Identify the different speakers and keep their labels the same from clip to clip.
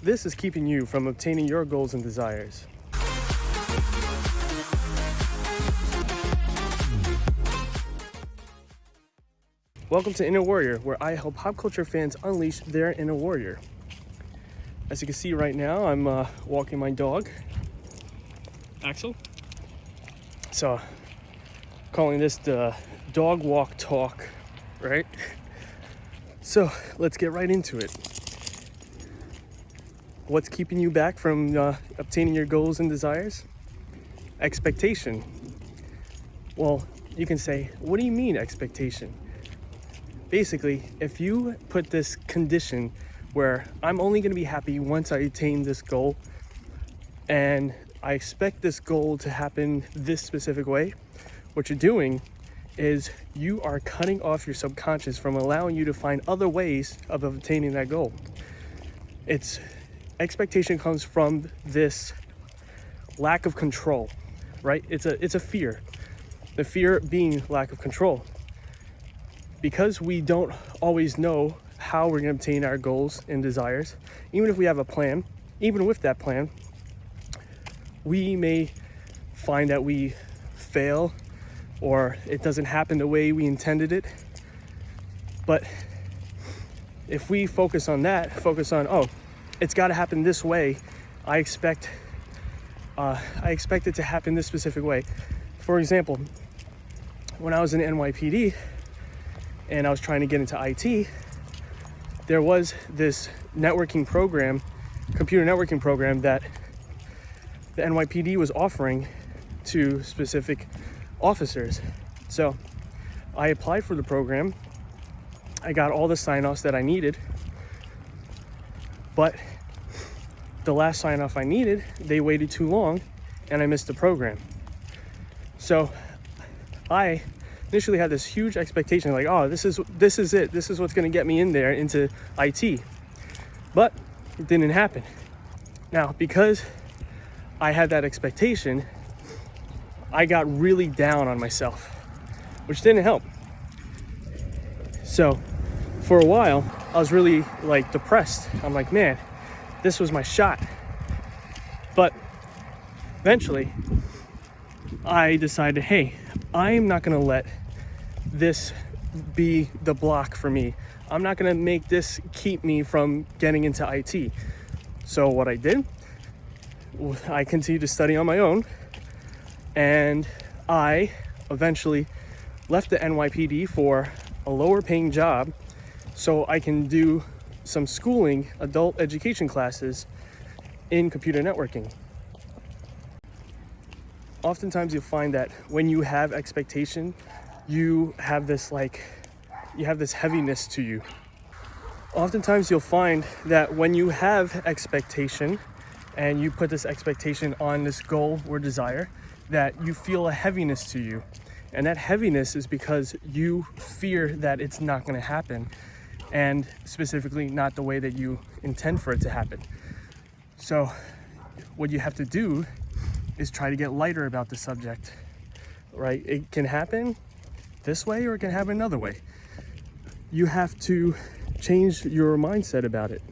Speaker 1: this is keeping you from obtaining your goals and desires. Welcome to Inner Warrior, where I help pop culture fans unleash their inner warrior. As you can see right now, I'm walking my dog, Axel. So, calling this the dog walk talk, right? So, let's get right into it. What's keeping you back from obtaining your goals and desires? Expectation. Well, you can say, what do you mean expectation? Basically, if you put this condition where I'm only going to be happy once I attain this goal, and I expect this goal to happen this specific way, what you're doing is you are cutting off your subconscious from allowing you to find other ways of obtaining that goal. Expectation comes from this lack of control, right? It's a fear. The fear being lack of control. Because we don't always know how we're going to obtain our goals and desires, even if we have a plan, even with that plan, we may find that we fail or it doesn't happen the way we intended it. But if we focus on, it's got to happen this way, I expect it to happen this specific way. For example, when I was in NYPD, and I was trying to get into IT, there was this computer networking program that the NYPD was offering to specific officers. So I applied for the program. I got all the sign-offs that I needed, but the last sign-off I needed, they waited too long and I missed the program. So I initially had this huge expectation, like, oh, this is it. This is what's going to get me in there into IT. But it didn't happen. Now, because I had that expectation, I got really down on myself, which didn't help. So for a while, I was really depressed. I'm like, man, this was my shot. But eventually, I decided, hey, I'm not going to let this be the block for me. I'm not going to make this keep me from getting into IT. So what I did, I continued to study on my own, and I eventually left the NYPD for a lower paying job so I can do some schooling, adult education classes in computer networking. Oftentimes you'll find that when you have expectation, you have this heaviness to you. Oftentimes you'll find that when you have expectation and you put this expectation on this goal or desire, that you feel a heaviness to you. And that heaviness is because you fear that it's not going to happen, and specifically not the way that you intend for it to happen. So what you have to do is try to get lighter about the subject, right? It can happen this way or it can happen another way. You have to change your mindset about it.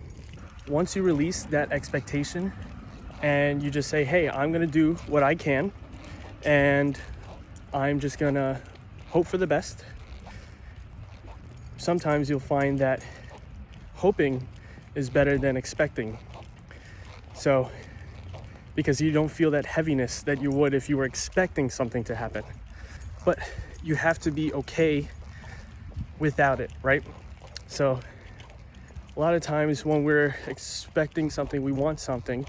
Speaker 1: Once you release that expectation and you just say, hey, I'm gonna do what I can and I'm just gonna hope for the best. Sometimes you'll find that hoping is better than expecting. So, because you don't feel that heaviness that you would if you were expecting something to happen. But you have to be okay without it, right? So a lot of times when we're expecting something, we want something,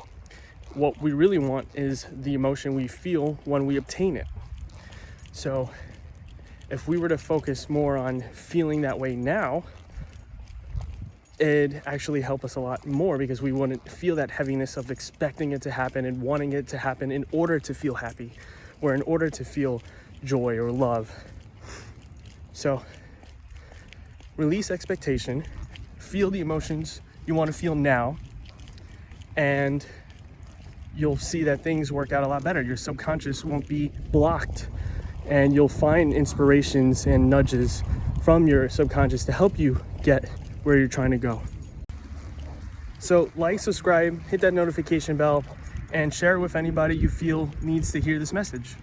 Speaker 1: what we really want is the emotion we feel when we obtain it. So if we were to focus more on feeling that way now, it'd actually help us a lot more, because we wouldn't feel that heaviness of expecting it to happen and wanting it to happen in order to feel happy or in order to feel joy or love. So release expectation, feel the emotions you want to feel now, and you'll see that things work out a lot better. Your subconscious won't be blocked, and you'll find inspirations and nudges from your subconscious to help you get where you're trying to go. So like, subscribe, hit that notification bell, and share it with anybody you feel needs to hear this message.